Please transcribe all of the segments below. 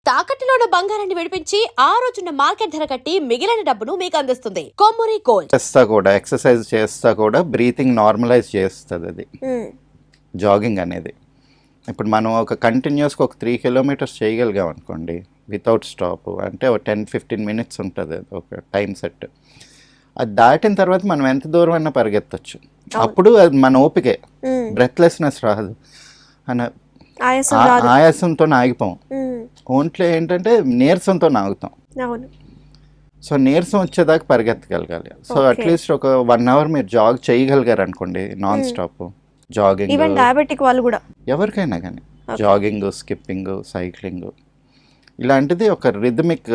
తాకట్టులో ఉన్న బంగారాన్ని విడిపించి ఆ రోజున్న మార్కెట్ ధర కట్టి మిగిలిన డబ్బును మీకు అందిస్తుంది కొమ్మూరి గోల్డ్. చేస్తా కూడా ఎక్సర్సైజ్ చేస్తా కూడా బ్రీతింగ్ నార్మలైజ్ చేస్తుంది అది జాగింగ్ అనేది. ఇప్పుడు మనం ఒక కంటిన్యూస్గా ఒక 3 కిలోమీటర్స్ చేయగలిగాం అనుకోండి వితౌట్ స్టాప్, అంటే ఒక 10-15 మినిట్స్ ఉంటుంది ఒక టైం సెట్. అది దాటిన తర్వాత మనం ఎంత దూరం అయినా పరిగెత్తచ్చు. అప్పుడు అది మన ఓపికే, బ్రెత్లెస్నెస్ రాదు, ఆయాసంతో ఆగిపోం. ఓన్లీ ఏంటంటే నీరసంతో ఆగుతాం. సో నీరసం వచ్చేదాకా పరిగెత్తగలగాలి. సో అట్లీస్ట్ ఒక 1 అవర్ మీరు జాగ్ చేయగలిగారు అనుకోండి నాన్ స్టాప్ జాగింగ్. డయాబెటిక్ వాళ్ళు కూడా ఎవరికైనా కానీ జాగింగ్, స్కిప్పింగ్, సైక్లింగ్ ఇలాంటిది ఒక రిథమిక్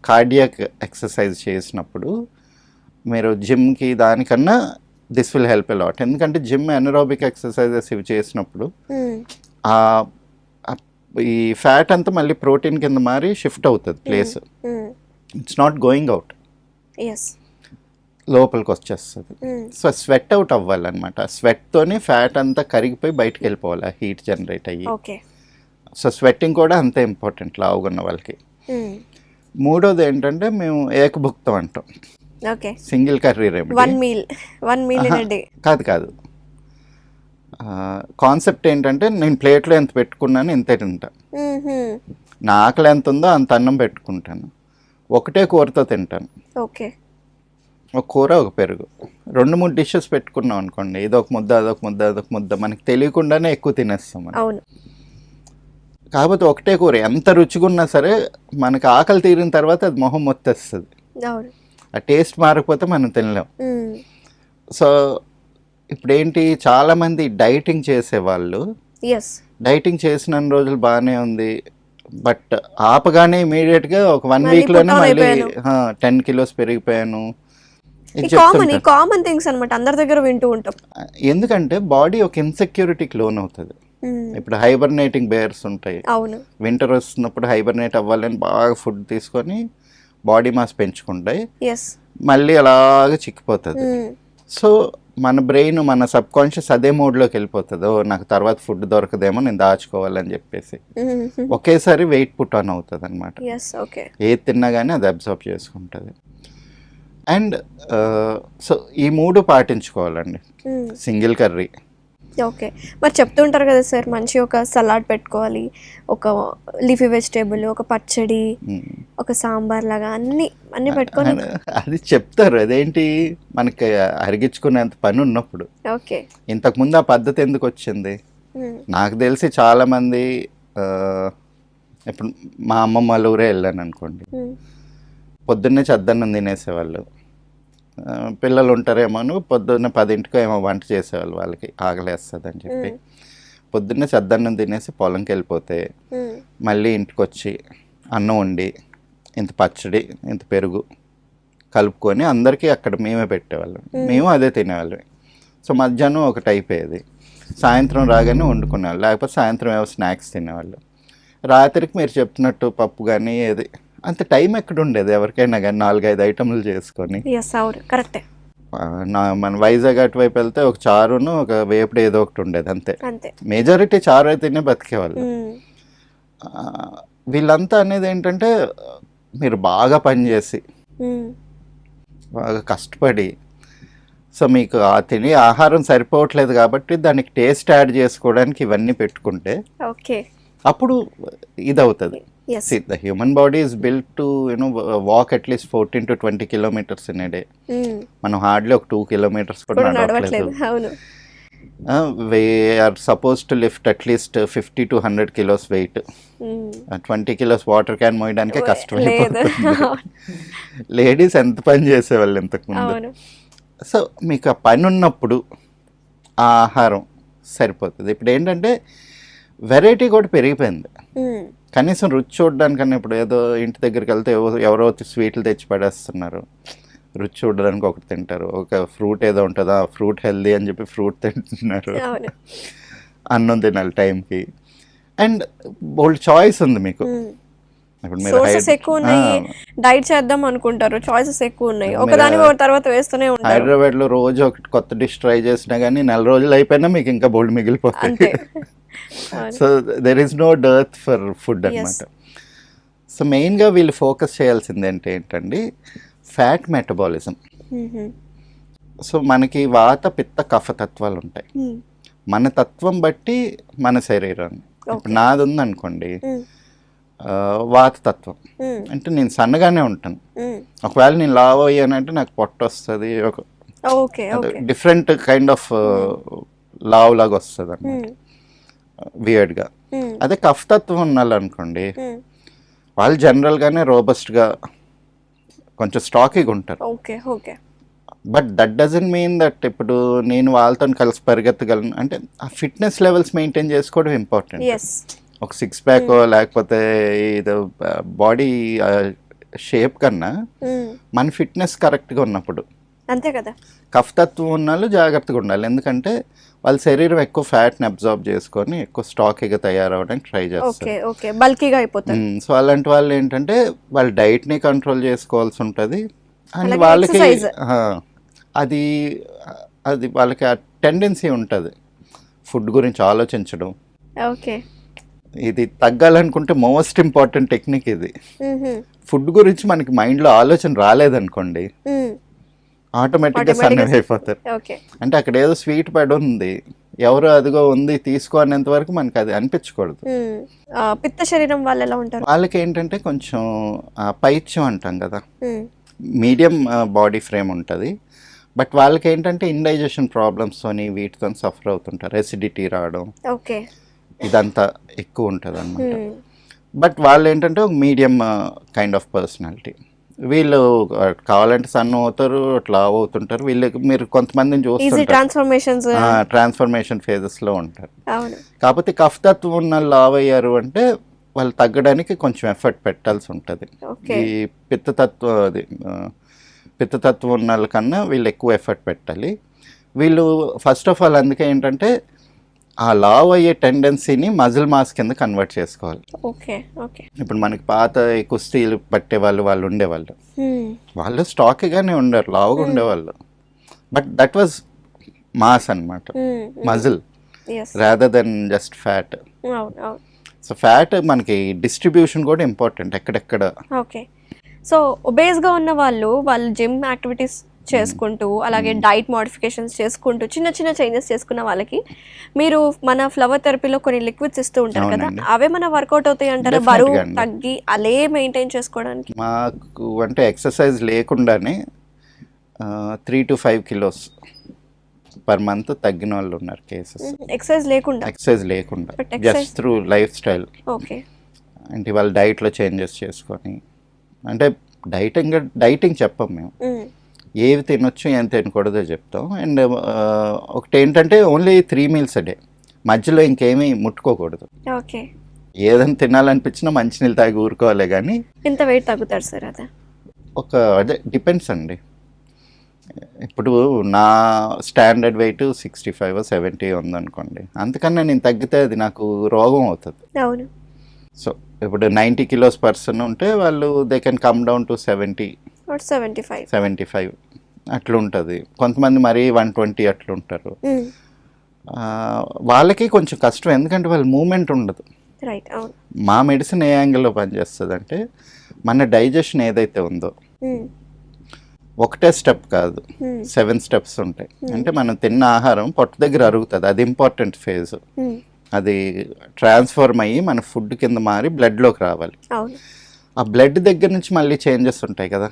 కార్డియాక్ ఎక్సర్సైజ్ చేసినప్పుడు మీరు జిమ్కి దానికన్నా this will help a lot. ఎందుకంటే జిమ్ ఎనరోబిక్ ఎక్సర్సైజెస్ ఇవి చేసినప్పుడు ఈ ఫ్యాట్ అంతా మళ్ళీ ప్రోటీన్ కింద మారి షిఫ్ట్ అవుతుంది place. It's not going out, లోపలికి వచ్చేస్తుంది. సో స్వెట్ అవుట్ అవ్వాలన్నమాట. స్వెట్తోనే ఫ్యాట్ అంతా కరిగిపోయి బయటకు వెళ్ళిపోవాలి, హీట్ జనరేట్ అయ్యి. సో స్వెట్టింగ్ కూడా అంతే ఇంపార్టెంట్ లావుగున్న వాళ్ళకి. మూడోది ఏంటంటే మేము ఏకభుక్తం అంటాం, సింగిల్ కర్రీ రెమెడీ. కాదు కాన్సెప్ట్ ఏంటంటే నేను ప్లేట్లో ఎంత పెట్టుకున్నాను ఇంతే తింటాను. నా ఆకలి ఎంత ఉందో అంత అన్నం పెట్టుకుంటాను, ఒకటే కూరతో తింటాను. ఒక కూర ఒక పెరుగు, 2-3 డిషెస్ పెట్టుకున్నాం అనుకోండి, ఇదొక ముద్ద అదొక ముద్ద అదొక ముద్ద, మనకి తెలియకుండానే ఎక్కువ తినేస్తాం మనం. కాకపోతే ఒకటే కూర ఎంత రుచిగా ఉన్నా సరే మనకి ఆకలి తీరిన తర్వాత అది మొహం మొత్తేస్తుంది. ఆ టేస్ట్ మారకపోతే మనం తినలేం. సో ఇప్పుడు ఏంటి, చాలామంది డైటింగ్ చేసేవాళ్ళు డైటింగ్ చేసిన రోజులు బాగానే ఉంది, బట్ ఆపగానే ఇమీడియట్గా ఒక 1 వీక్లోనే మళ్ళీ 10 కిలోస్ పెరిగిపోయాను. కామన్ థింగ్స్ అన్నమాట, అందరి దగ్గర వింటూ ఉంటాం. ఎందుకంటే బాడీ ఒక ఇన్సెక్యూరిటీకి లోన్ అవుతుంది. ఇప్పుడు హైబర్నేటింగ్ బేర్స్ ఉంటాయి, వింటర్ వస్తున్నప్పుడు హైబర్నేట్ అవ్వాలని బాగా ఫుడ్ తీసుకొని బాడీ మాస్ పెంచుకుంటాయి, మళ్ళీ అలాగే చిక్కిపోతుంది. సో మన బ్రెయిన్, మన సబ్ కాన్షియస్ అదే మోడ్లోకి వెళ్ళిపోతుంది. నాకు తర్వాత ఫుడ్ దొరకదేమో, నేను దాచుకోవాలని చెప్పేసి ఒకేసారి వెయిట్ పుట్ ఆన్ అవుతుంది అనమాట. ఏది తిన్నా కానీ అది అబ్జర్వ్ చేసుకుంటుంది. అండ్ సో ఈ 3 పాటించుకోవాలండి. Single curry. మరి చెప్తుంటారు కదా సార్, మంచి ఒక సలాడ్ పెట్టుకోవాలి, ఒక లీఫీ వెజిటేబుల్, ఒక పచ్చడి, ఒక సాంబార్ లాగా అన్ని పెట్టుకొని అది చెప్తారు. అదేంటి, మనకి అరిగించుకునేంత పని ఉన్నప్పుడు. ఇంతకుముందు ఆ పద్ధతి ఎందుకు వచ్చింది? నాకు తెలిసి చాలా మంది, ఇప్పుడు మా అమ్మమ్మ వాళ్ళ ఊరే వెళ్ళాను అనుకోండి, పొద్దున్నే చద్దన్నం తినేసేవాళ్ళు. పిల్లలు ఉంటారేమో, పొద్దున్న 10ంటికో ఏమో వంట చేసేవాళ్ళు, వాళ్ళకి ఆకలేస్తుంది అని చెప్పి పొద్దున్నే చద్దన్నం తినేసి పొలంకి వెళ్ళిపోతే మళ్ళీ ఇంటికి వచ్చి అన్నం వండి ఇంత పచ్చడి ఇంత పెరుగు కలుపుకొని అందరికీ అక్కడ మేమే పెట్టేవాళ్ళం, మేము అదే తినేవాళ్ళం. సో మధ్యాహ్నం ఒకటి అయిపోయేది, సాయంత్రం రాగానే వండుకునేవాళ్ళు, లేకపోతే సాయంత్రం ఏవో స్నాక్స్ తినేవాళ్ళు. రాత్రికి మీరు చెప్తున్నట్టు పప్పు కానీ ఏది, అంత టైం ఎక్కడ ఉండేది ఎవరికైనా కానీ 4-5 ఐటమ్లు చేసుకొని. మన వైజాగ్ అటువైపు వెళ్తే ఒక చారును ఒక వేపుడు ఏదో ఒకటి ఉండేది అంతే. మెజారిటీ చారు అయితేనే బతికేవాళ్ళు. వీళ్ళంతా అనేది ఏంటంటే మీరు బాగా పనిచేసి బాగా కష్టపడి, సో మీకు ఆ తినే ఆహారం సరిపోవట్లేదు కాబట్టి దానికి టేస్ట్ యాడ్ చేసుకోవడానికి ఇవన్నీ పెట్టుకుంటే అప్పుడు ఇది అవుతుంది. See, the human body is built to walk at least 14 to 20 kilometers in a day. మనం హార్డ్లీ ఒక 2 kilometers కూడా నడవట్లేదు. We are supposed to lift at least 50 to 100 kilos weight. 20 kilos water can మోయడానికే కష్టమైపోతుంది. లేడీస్ ఎంత పని చేసేవాళ్ళు ఇంతకుముందు. So మీకు ఆ పని ఉన్నప్పుడు ఆ ఆహారం సరిపోతుంది. ఇప్పుడు ఏంటంటే వెరైటీ కూడా పెరిగిపోయింది. కనీసం రుచి చూడడానికన్నా ఇప్పుడు ఏదో ఇంటి దగ్గరికి వెళ్తే ఎవరో స్వీట్లు తెచ్చి పడేస్తున్నారు, రుచి చూడడానికి ఒకటి తింటారు. ఒక ఫ్రూట్ ఏదో ఉంటుందా, ఫ్రూట్ హెల్దీ అని చెప్పి ఫ్రూట్ తింటున్నారు, అన్నం తినాలి టైంకి. అండ్ బోల్డ్ చాయిస్ ఉంది మీకు. ఇప్పుడు డైట్ చేద్దాం అనుకుంటారు, చాయిసెస్ ఎక్కువ ఉన్నాయి, ఒకదాని తర్వాత వేస్తూనే ఉంటారు. హైదరాబాద్లో రోజు ఒక కొత్త డిష్ ట్రై చేసినా కానీ 4 రోజులు అయిపోయినా మీకు ఇంకా బోల్డ్ మిగిలిపోతాయి. So there is no dearth for food అన్నమాట. సో మెయిన్గా వీళ్ళు ఫోకస్ చేయాల్సింది ఏంటండి, ఫ్యాట్ మెటబాలిజం. సో మనకి వాత పిత్త కఫ తత్వాలు ఉంటాయి. మన తత్వం బట్టి మన శరీరాన్ని, ఇప్పుడు నాది ఉందనుకోండి వాత తత్వం, అంటే నేను సన్నగానే ఉంటాను. ఒకవేళ నేను లావ్ అయ్యానంటే నాకు పొట్ట వస్తుంది, ఒక డిఫరెంట్ కైండ్ ఆఫ్ లావ్ లాగా వస్తుంది అన్నమాట, వియర్డ్గా. అదే కఫ్ తత్వం ఉన్నాళ్ళు అనుకోండి, వాళ్ళు జనరల్గానే రోబస్ట్గా కొంచెం స్టాకీగా ఉంటారు. But that doesn't mean that ఇప్పుడు నేను వాళ్ళతో కలిసి పరిగెత్తగలను అంటే ఆ ఫిట్నెస్ లెవెల్స్ మెయింటైన్ చేసుకోవడం ఇంపార్టెంట్. ఒక సిక్స్ ప్యాక్ లేకపోతే ఇది బాడీ షేప్ కన్నా మన ఫిట్నెస్ కరెక్ట్గా ఉన్నప్పుడు, అంతే కదా. కఫ్ తత్వం ఉన్న వాళ్ళు జాగ్రత్తగా ఉండాలి, ఎందుకంటే వాళ్ళ శరీరం ఎక్కువ ఫ్యాట్ని అబ్జార్బ్ చేసుకొని ఎక్కువ స్టాకీగా తయారవడానికి ట్రై చేస్తారు, బల్కీగా అయిపోతారు. సో అలాంటి వాళ్ళు ఏంటంటే వాళ్ళ డైట్ని కంట్రోల్ చేసుకోవాల్సి ఉంటుంది. అండ్ వాళ్ళకి అది అది వాళ్ళకి ఆ టెండెన్సీ ఉంటుంది ఫుడ్ గురించి ఆలోచించడం. ఇది తగ్గాలనుకుంటే మోస్ట్ ఇంపార్టెంట్ టెక్నిక్ ఇది. ఫుడ్ గురించి మనకి మైండ్లో ఆలోచన రాలేదనుకోండి, ఆటోమేటిక్గా సన్నగా అయిపోతారు. అంటే అక్కడ ఏదో స్వీట్ పడి ఉంది, ఎవరు అదిగో ఉంది తీసుకో అనేంత వరకు మనకి అది అనిపించకూడదు. పిత్త శరీరం వాళ్ళు ఎలా ఉంటారు? వాళ్ళకి ఏంటంటే కొంచెం పైత్యం అంటాం కదా, మీడియం బాడీ ఫ్రేమ్ ఉంటుంది. బట్ వాళ్ళకి ఏంటంటే ఇండైజెషన్ ప్రాబ్లమ్స్తోని వీటితో సఫర్ అవుతుంటారు, ఎసిడిటీ రావడం ఇదంతా ఎక్కువ ఉంటుంది అన్నమాట. బట్ వాళ్ళు ఏంటంటే ఒక మీడియం కైండ్ ఆఫ్ పర్సనాలిటీ. వీళ్ళు కావాలంటే సన్న అవుతారు, అట్లా అవుతుంటారు. వీళ్ళకి మీరు కొంతమందిని చూస్తారు ట్రాన్స్ఫర్మేషన్ ఫేజెస్లో ఉంటారు. కాకపోతే కఫ్ తత్వం ఉన్న లావ్ అయ్యారు అంటే వాళ్ళు తగ్గడానికి కొంచెం ఎఫర్ట్ పెట్టాల్సి ఉంటుంది. ఈ పిత్తతత్వం ఉన్న వాళ్ళకన్నా వీళ్ళు ఎక్కువ ఎఫర్ట్ పెట్టాలి. వీళ్ళు ఫస్ట్ ఆఫ్ ఆల్ అందుకే ఏంటంటే ఆ లావ్ అయ్యే టెండెన్సీని మజిల్ మాస్ కింద కన్వర్ట్ చేసుకోవాలి. ఇప్పుడు మనకి పాత కుస్తీలు పట్టే వాళ్ళు ఉండేవాళ్ళు, వాళ్ళు స్టాకీగానే ఉండరు, లావుగా ఉండేవాళ్ళు. బట్ దట్ వాజ్ మాస్ అన్నమాట, muscle rather than just fat. So fat మనకి డిస్ట్రిబ్యూషన్ కూడా ఇంపార్టెంట్ ఎక్కడెక్కడ. సో ఒబేస్గా ఉన్న వాళ్ళు జిమ్ యాక్టివిటీస్ చేసుకుంటూ అలాగే డైట్ మోడిఫికేషన్స్ చేసుకుంటూ చిన్న చిన్న చేంజెస్ చేసుకున్న వాళ్ళకి మీరు మన ఫ్లవర్ థెరపీలో కొన్ని లిక్విడ్స్ ఇస్తూ ఉంటారు కదా, అవే మన వర్కౌట్ అవుతాయి అంటారు బరువు తగ్గి అలే మెయింటైన్ చేసుకోవడానికి? మాకు అంటే ఎక్సర్సైజ్ లేకుండానే 3 to 5 kilos పర్ మంత్ తగ్గిన వాళ్ళు ఉన్నారు కేసెస్. ఎక్సర్సైజ్ లేకుండా జస్ట్ త్రూ లైఫ్ స్టైల్. అంటే వాళ్ళ డైట్లో చేంజెస్ చేసుకొని, అంటే డైటింగ్ చెప్పం మేము, ఏవి తినొచ్చు ఏం తినకూడదో చెప్తాం. అండ్ ఒకటి ఏంటంటే ఓన్లీ 3 meals a day, మధ్యలో ఇంకేమీ ముట్టుకోకూడదు. ఏదైనా తినాలనిపించినా మంచినీళ్ళు తాగి ఊరుకోవాలి. కానీ ఎంత వెయిట్ తగ్గుతారు సార్? అదే డిపెండ్స్ అండి. ఇప్పుడు నా స్టాండర్డ్ వెయిట్ 65 or 70 ఉందనుకోండి, అంతకన్నా నేను తగ్గితే అది నాకు రోగం అవుతుంది. సో ఇప్పుడు 90 kilos పర్సన్ ఉంటే వాళ్ళు they can come down to 75 అట్లా ఉంటుంది. కొంతమంది మరీ 120 అట్లా ఉంటారు. వాళ్ళకి కొంచెం కష్టం, ఎందుకంటే వాళ్ళ మూమెంట్ ఉండదు. మా మెడిసిన్ ఏ యాంగిల్లో పనిచేస్తుంది అంటే మన డైజెషన్ ఏదైతే ఉందో ఒకటే స్టెప్ కాదు, 7 steps ఉంటాయి. అంటే మనం తిన్న ఆహారం పొట్ట దగ్గర అరుగుతుంది, అది ఇంపార్టెంట్ ఫేజ్. అది ట్రాన్స్ఫార్మ్ అయ్యి మన ఫుడ్ కింద మారి బ్లడ్లోకి రావాలి. ఆ బ్లడ్ దగ్గర నుంచి మళ్ళీ చేంజెస్ ఉంటాయి కదా,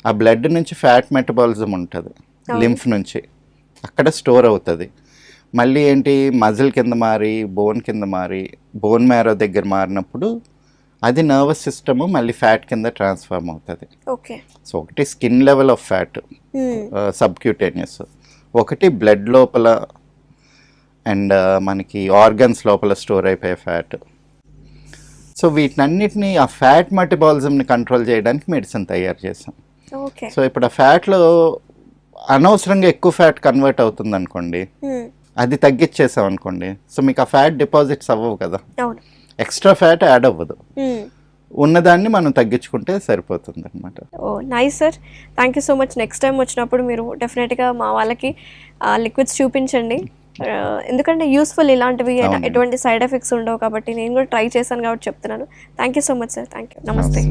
ఆ బ్లడ్ నుంచి ఫ్యాట్ మెటబాలిజం ఉంటుంది, లింఫ్ నుంచి అక్కడ స్టోర్ అవుతుంది. మళ్ళీ ఏంటి మజిల్ కింద మారి బోన్ కింద మారి బోన్ మ్యారో దగ్గర మారినప్పుడు అది నర్వస్ సిస్టమ్ మళ్ళీ ఫ్యాట్ కింద ట్రాన్స్ఫార్మ్ అవుతుంది. సో ఒకటి skin level of fat subcutaneous, ఒకటి బ్లడ్ లోపల అండ్ మనకి ఆర్గన్స్ లోపల స్టోర్ అయిపోయే ఫ్యాట్. సో వీటినన్నిటిని ఆ ఫ్యాట్ మెటబాలిజంని కంట్రోల్ చేయడానికి మెడిసిన్ తయారు చేసాం. సో ఇప్పుడు ఆ ఫ్యాట్లో అనవసరంగా ఎక్కువ ఫ్యాట్ కన్వర్ట్ అవుతుంది అనుకోండి, అది తగ్గించేసాం అనుకోండి, సో మీకు ఆ ఫ్యాట్ డిపాజిట్స్ అవ్వవు కదా, ఎక్స్ట్రా ఫ్యాట్ యాడ్ అవ్వదు, ఉన్నదాన్ని మనం తగ్గించుకుంటే సరిపోతుంది అనమాట. Nice sir, thank you so much. Next time వచ్చినప్పుడు మీరు డెఫినెట్గా మా వాళ్ళకి లిక్విడ్స్ చూపించండి. ఎందుకంటే యూస్ఫుల్ ఇలాంటివి అవునండి. ఎటువంటి సైడ్ ఎఫెక్ట్స్ ఉండవు కాబట్టి నేను కూడా ట్రై చేశాను కాబట్టి చెప్తున్నాను. Thank you so much sir. Thank you. నమస్తే.